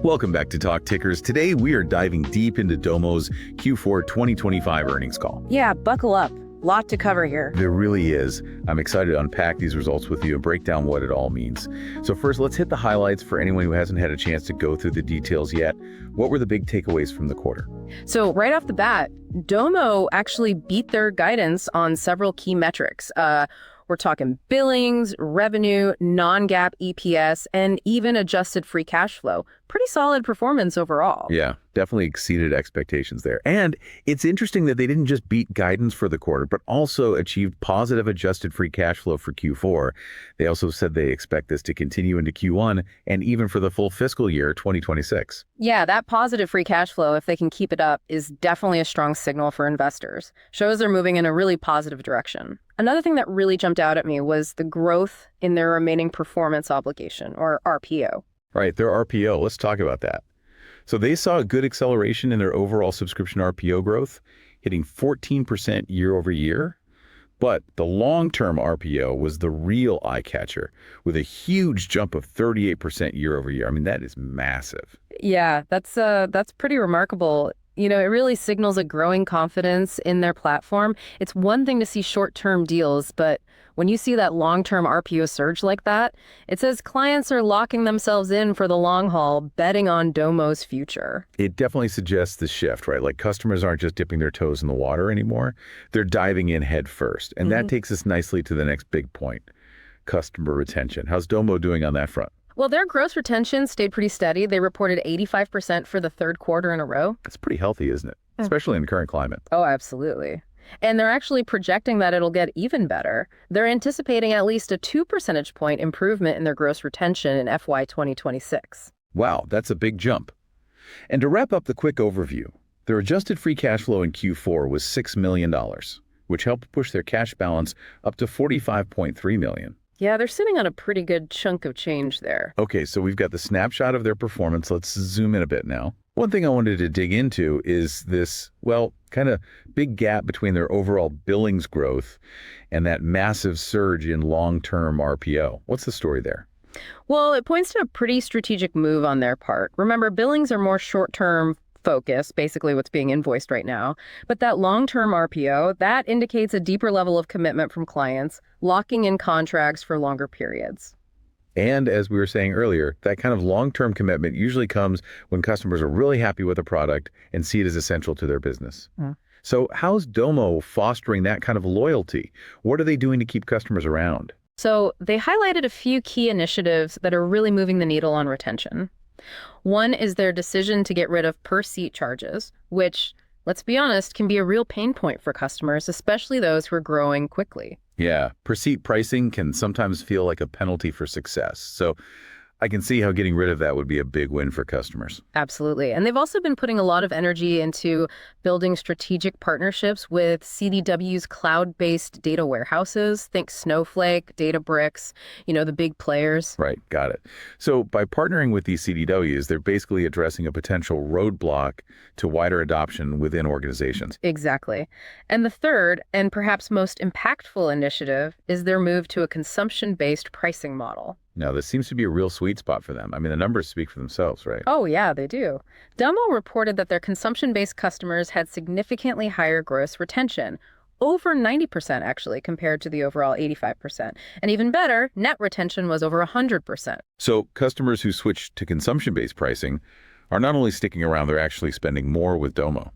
Welcome back to Talk Tickers. Today, we are diving deep into Domo's Q4 2025 earnings call. Yeah, buckle up. Lot to cover here. There really is. I'm excited to unpack these results with you and break down what it all means. So first, let's hit the highlights for anyone who hasn't had a chance to go through the details yet. What were the big takeaways from the quarter? So right off the bat, Domo actually beat their guidance on several key metrics. We're talking billings, revenue, non-GAAP EPS, and even adjusted free cash flow. Pretty solid performance overall. Yeah, definitely exceeded expectations there. And it's interesting that they didn't just beat guidance for the quarter, but also achieved positive adjusted free cash flow for Q4. They also said they expect this to continue into Q1 and even for the full fiscal year 2026. Yeah, that positive free cash flow, if they can keep it up, is definitely a strong signal for investors. Shows they're moving in a really positive direction. Another thing that really jumped out at me was the growth in their remaining performance obligation, or RPO. Right, their RPO. Let's talk about that. So they saw a good acceleration in their overall subscription RPO growth, hitting 14% year over year. But the long-term RPO was the real eye catcher with a huge jump of 38% year over year. I mean, that is massive. Yeah, that's pretty remarkable. You know, it really signals a growing confidence in their platform. It's one thing to see short-term deals, but when you see that long-term RPO surge like that, it says clients are locking themselves in for the long haul, betting on Domo's future. It definitely suggests the shift, right? Like customers aren't just dipping their toes in the water anymore. They're diving in head first. And that takes us nicely to the next big point, customer retention. How's Domo doing on that front? Well, their gross retention stayed pretty steady. They reported 85% for the third quarter in a row. That's pretty healthy, isn't it? Especially in the current climate. Oh, absolutely. And they're actually projecting that it'll get even better. They're anticipating at least a 2 percentage point improvement in their gross retention in FY 2026. Wow, that's a big jump. And to wrap up the quick overview, their adjusted free cash flow in Q4 was $6 million, which helped push their cash balance up to $45.3 million. Yeah, they're sitting on a pretty good chunk of change there. Okay, so we've got the snapshot of their performance. Let's zoom in a bit now. One thing I wanted to dig into is this, well, kind of big gap between their overall billings growth and that massive surge in long-term RPO. What's the story there? Well, it points to a pretty strategic move on their part. Remember, billings are more short-term focus, basically what's being invoiced right now. But that long-term RPO, that indicates a deeper level of commitment from clients, locking in contracts for longer periods. And as we were saying earlier, that kind of long-term commitment usually comes when customers are really happy with a product and see it as essential to their business. So how's Domo fostering that kind of loyalty? What are they doing to keep customers around? So they highlighted a few key initiatives that are really moving the needle on retention. One is their decision to get rid of per-seat charges, which, let's be honest, can be a real pain point for customers, especially those who are growing quickly. Yeah, per-seat pricing can sometimes feel like a penalty for success. So I can see how getting rid of that would be a big win for customers. Absolutely. And they've also been putting a lot of energy into building strategic partnerships with CDWs, cloud-based data warehouses. Think Snowflake, Databricks, the big players. Right, got it. So by partnering with these CDWs, they're basically addressing a potential roadblock to wider adoption within organizations. Exactly. And the third, and perhaps most impactful initiative, is their move to a consumption-based pricing model. Now, this seems to be a real sweet spot for them. I mean, the numbers speak for themselves, right? Oh, yeah, they do. Domo reported that their consumption-based customers had significantly higher gross retention, over 90% actually, compared to the overall 85%. And even better, net retention was over 100%. So customers who switch to consumption-based pricing are not only sticking around, they're actually spending more with Domo.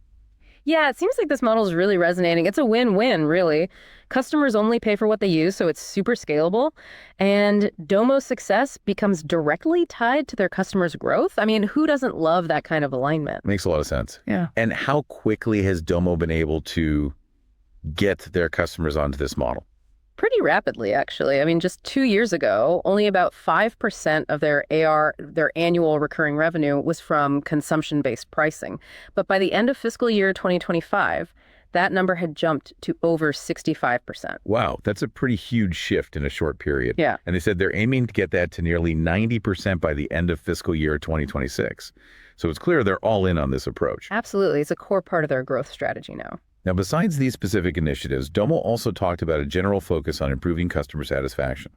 Yeah, it seems like this model is really resonating. It's a win-win, really. Customers only pay for what they use, so it's super scalable. And Domo's success becomes directly tied to their customers' growth. I mean, who doesn't love that kind of alignment? Makes a lot of sense. Yeah. And how quickly has Domo been able to get their customers onto this model? Pretty rapidly, actually. I mean, just 2 years ago, only about 5% of their AR, their annual recurring revenue, was from consumption-based pricing. But by the end of fiscal year 2025, that number had jumped to over 65%. Wow, that's a pretty huge shift in a short period. Yeah. And they said they're aiming to get that to nearly 90% by the end of fiscal year 2026. So it's clear they're all in on this approach. Absolutely. It's a core part of their growth strategy now. Now, besides these specific initiatives, Domo also talked about a general focus on improving customer satisfaction.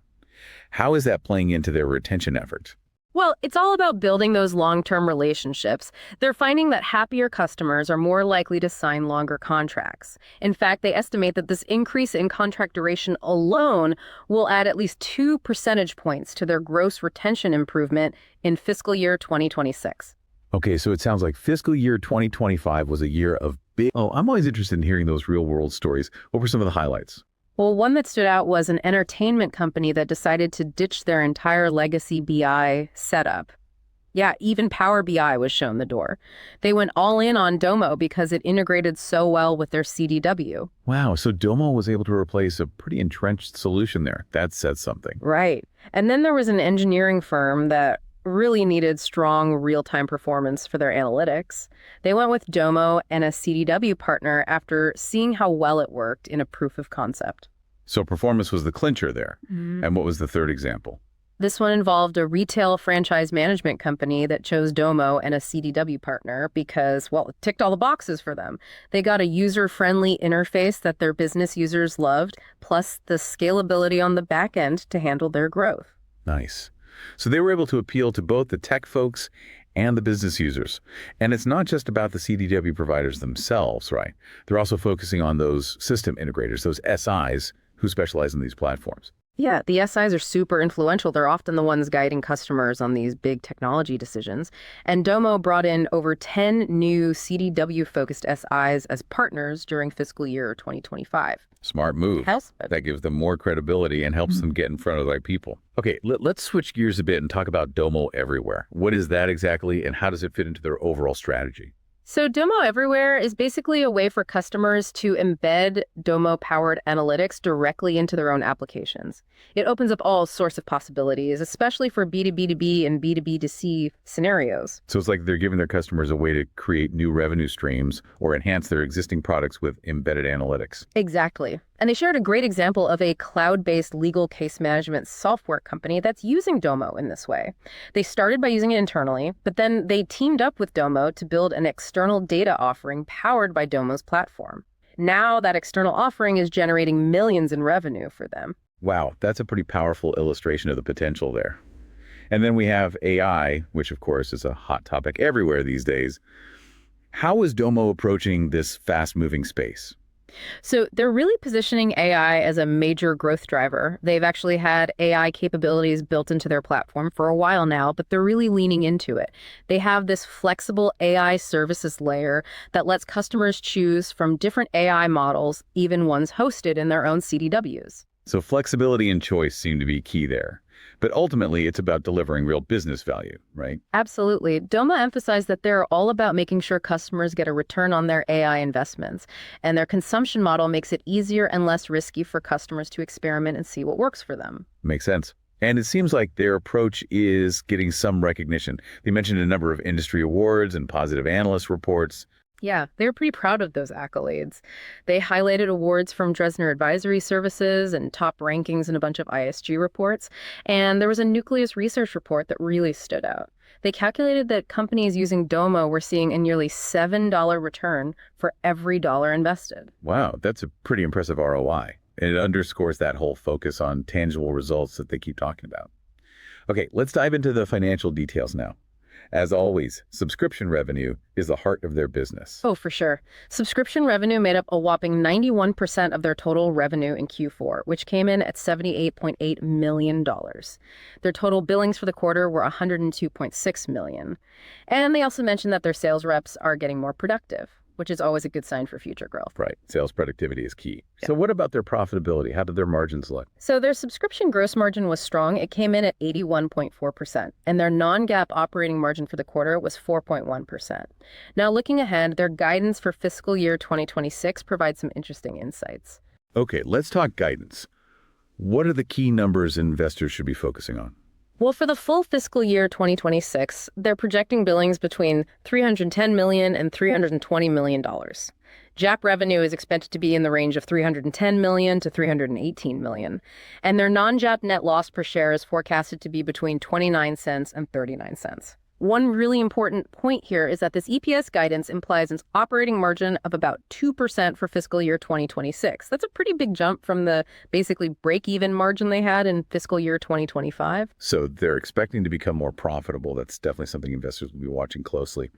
How is that playing into their retention efforts? Well, it's all about building those long-term relationships. They're finding that happier customers are more likely to sign longer contracts. In fact, they estimate that this increase in contract duration alone will add at least 2 percentage points to their gross retention improvement in fiscal year 2026. Okay, so it sounds like fiscal year 2025 was a year of big... Oh, I'm always interested in hearing those real-world stories. What were some of the highlights? Well, one that stood out was an entertainment company that decided to ditch their entire legacy BI setup. Yeah, even Power BI was shown the door. They went all in on Domo because it integrated so well with their CDW. Wow, so Domo was able to replace a pretty entrenched solution there. That says something. Right. And then there was an engineering firm that really needed strong real-time performance for their analytics. They went with Domo and a CDW partner after seeing how well it worked in a proof of concept. So performance was the clincher there. And what was the third example? This one involved a retail franchise management company that chose Domo and a CDW partner because, well, it ticked all the boxes for them. They got a user-friendly interface that their business users loved, plus the scalability on the back end to handle their growth. Nice. So they were able to appeal to both the tech folks and the business users. And it's not just about the CDW providers themselves, right? They're also focusing on those system integrators, those SIs who specialize in these platforms. Yeah, the SIs are super influential. They're often the ones guiding customers on these big technology decisions. And Domo brought in over 10 new CDW-focused SIs as partners during fiscal year 2025. Smart move. That gives them more credibility and helps them get in front of the right people. Okay, let's switch gears a bit and talk about Domo Everywhere. What is that exactly, and how does it fit into their overall strategy? So Domo Everywhere is basically a way for customers to embed Domo-powered analytics directly into their own applications. It opens up all sorts of possibilities, especially for B2B2B and B2B2C scenarios. So it's like they're giving their customers a way to create new revenue streams or enhance their existing products with embedded analytics. Exactly. And they shared a great example of a cloud-based legal case management software company that's using Domo in this way. They started by using it internally, but then they teamed up with Domo to build an external data offering powered by Domo's platform. Now that external offering is generating millions in revenue for them. Wow, that's a pretty powerful illustration of the potential there. And then we have AI, which of course is a hot topic everywhere these days. How is Domo approaching this fast-moving space? So they're really positioning AI as a major growth driver. They've actually had AI capabilities built into their platform for a while now, but they're really leaning into it. They have this flexible AI services layer that lets customers choose from different AI models, even ones hosted in their own CDWs. So flexibility and choice seem to be key there. But ultimately, it's about delivering real business value, right? Absolutely. Domo emphasized that they're all about making sure customers get a return on their AI investments, and their consumption model makes it easier and less risky for customers to experiment and see what works for them. Makes sense. And it seems like their approach is getting some recognition. They mentioned a number of industry awards and positive analyst reports. Yeah, they're pretty proud of those accolades. They highlighted awards from Dresner Advisory Services and top rankings in a bunch of ISG reports. And there was a Nucleus research report that really stood out. They calculated that companies using Domo were seeing a nearly $7 return for every dollar invested. Wow, that's a pretty impressive ROI. And it underscores that whole focus on tangible results that they keep talking about. Okay, let's dive into the financial details now. As always, subscription revenue is the heart of their business. Oh, for sure. Subscription revenue made up a whopping 91% of their total revenue in Q4, which came in at $78.8 million. Their total billings for the quarter were $102.6 million. And they also mentioned that their sales reps are getting more productive, which is always a good sign for future growth. Right. Sales productivity is key. Yeah. So what about their profitability? How did their margins look? So their subscription gross margin was strong. It came in at 81.4%, and their non-GAAP operating margin for the quarter was 4.1%. Now, looking ahead, their guidance for fiscal year 2026 provides some interesting insights. Okay, let's talk guidance. What are the key numbers investors should be focusing on? Well, for the full fiscal year 2026, they're projecting billings between $310 million and $320 million. GAAP revenue is expected to be in the range of $310 million to $318 million. And their non-GAAP net loss per share is forecasted to be between 29 cents and 39 cents. One really important point here is that this EPS guidance implies an operating margin of about 2% for fiscal year 2026. That's a pretty big jump from the basically break-even margin they had in fiscal year 2025. So they're expecting to become more profitable. That's definitely something investors will be watching closely.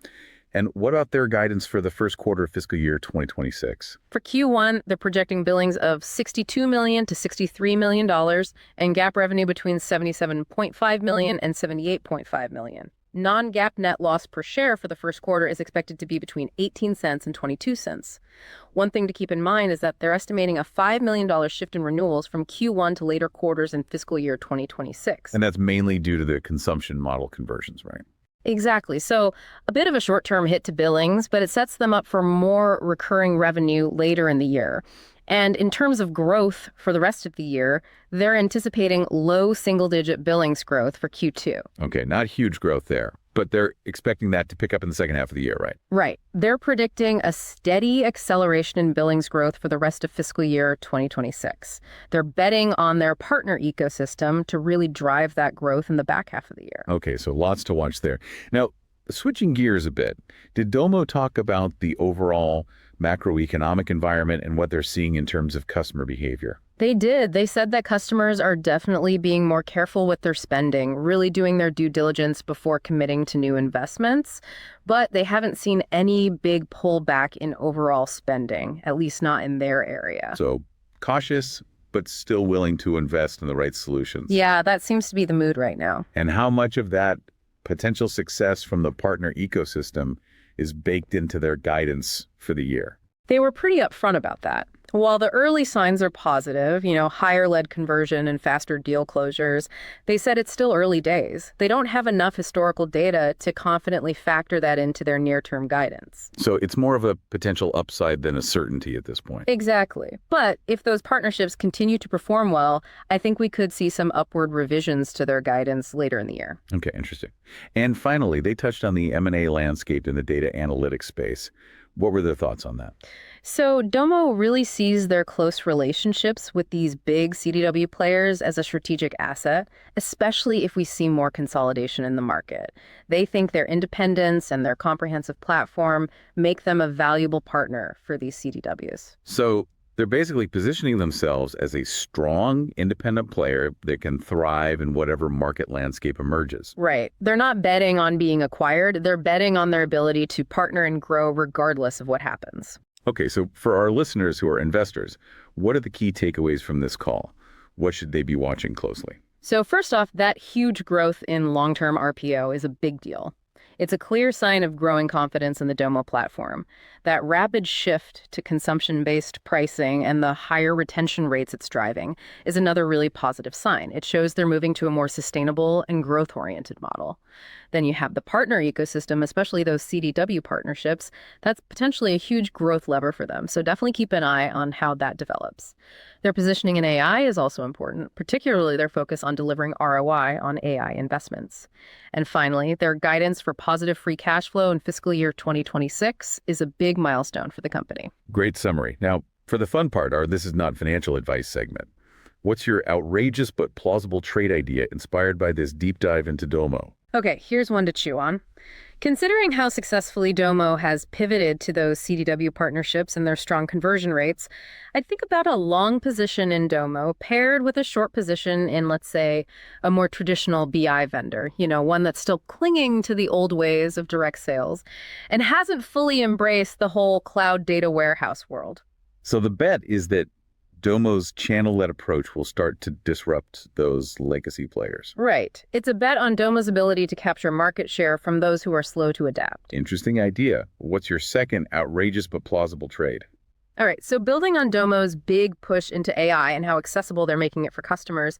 And what about their guidance for the first quarter of fiscal year 2026? For Q1, they're projecting billings of $62 million to $63 million and GAAP revenue between $77.5 million and $78.5 million. Non-GAAP net loss per share for the first quarter is expected to be between 18 cents and 22 cents. One thing to keep in mind is that they're estimating a $5 million shift in renewals from Q1 to later quarters in fiscal year 2026. And that's mainly due to the consumption model conversions, right? Exactly. So a bit of a short-term hit to billings, but it sets them up for more recurring revenue later in the year. And in terms of growth for the rest of the year, they're anticipating low single-digit billings growth for Q2. Okay, not huge growth there, but they're expecting that to pick up in the second half of the year, right? Right. They're predicting a steady acceleration in billings growth for the rest of fiscal year 2026. They're betting on their partner ecosystem to really drive that growth in the back half of the year. Okay, so lots to watch there. Now, switching gears a bit, did Domo talk about the overall macroeconomic environment and what they're seeing in terms of customer behavior? They did. They said that customers are definitely being more careful with their spending, really doing their due diligence before committing to new investments. But they haven't seen any big pullback in overall spending, at least not in their area. So cautious, but still willing to invest in the right solutions. Yeah, that seems to be the mood right now. And how much of that potential success from the partner ecosystem is baked into their guidance for the year? They were pretty upfront about that. While the early signs are positive, higher lead conversion and faster deal closures, they said it's still early days. They don't have enough historical data to confidently factor that into their near-term guidance. So it's more of a potential upside than a certainty at this point. Exactly. But if those partnerships continue to perform well, I think we could see some upward revisions to their guidance later in the year. Okay, interesting. And finally, they touched on the M&A landscape in the data analytics space. What were their thoughts on that? So Domo really sees their close relationships with these big CDW players as a strategic asset, especially if we see more consolidation in the market. They think their independence and their comprehensive platform make them a valuable partner for these CDWs. So they're basically positioning themselves as a strong, independent player that can thrive in whatever market landscape emerges. Right. They're not betting on being acquired. They're betting on their ability to partner and grow regardless of what happens. Okay, so for our listeners who are investors, what are the key takeaways from this call? What should they be watching closely? So first off, that huge growth in long-term RPO is a big deal. It's a clear sign of growing confidence in the Domo platform. That rapid shift to consumption-based pricing and the higher retention rates it's driving is another really positive sign. It shows they're moving to a more sustainable and growth-oriented model. Then you have the partner ecosystem, especially those CDW partnerships. That's potentially a huge growth lever for them. So definitely keep an eye on how that develops. Their positioning in AI is also important, particularly their focus on delivering ROI on AI investments. And finally, their guidance for positive free cash flow in fiscal year 2026 is a big milestone for the company. Great summary. Now, for the fun part, our This Is Not Financial Advice segment. What's your outrageous but plausible trade idea inspired by this deep dive into Domo? Okay, here's one to chew on. Considering how successfully Domo has pivoted to those CDW partnerships and their strong conversion rates, I'd think about a long position in Domo paired with a short position in, let's say, a more traditional BI vendor, one that's still clinging to the old ways of direct sales and hasn't fully embraced the whole cloud data warehouse world. So the bet is that Domo's channel-led approach will start to disrupt those legacy players. Right. It's a bet on Domo's ability to capture market share from those who are slow to adapt. Interesting idea. What's your second outrageous but plausible trade? All right, so building on Domo's big push into AI and how accessible they're making it for customers,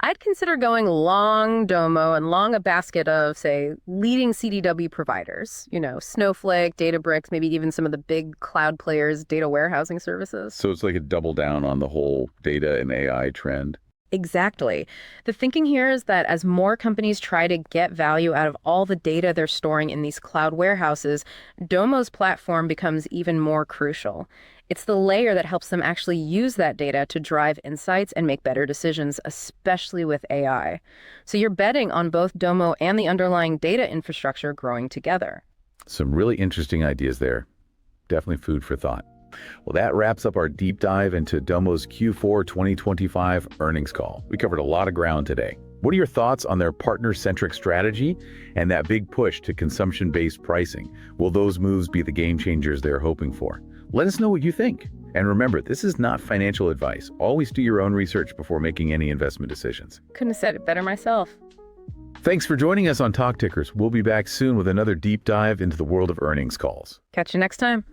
I'd consider going long Domo and long a basket of, say, leading CDW providers, Snowflake, Databricks, maybe even some of the big cloud players' data warehousing services. So it's like a double down on the whole data and AI trend? Exactly. The thinking here is that as more companies try to get value out of all the data they're storing in these cloud warehouses, Domo's platform becomes even more crucial. It's the layer that helps them actually use that data to drive insights and make better decisions, especially with AI. So you're betting on both Domo and the underlying data infrastructure growing together. Some really interesting ideas there. Definitely food for thought. Well, that wraps up our deep dive into Domo's Q4 2025 earnings call. We covered a lot of ground today. What are your thoughts on their partner-centric strategy and that big push to consumption-based pricing? Will those moves be the game changers they're hoping for? Let us know what you think. And remember, this is not financial advice. Always do your own research before making any investment decisions. Couldn't have said it better myself. Thanks for joining us on Talk Tickers. We'll be back soon with another deep dive into the world of earnings calls. Catch you next time.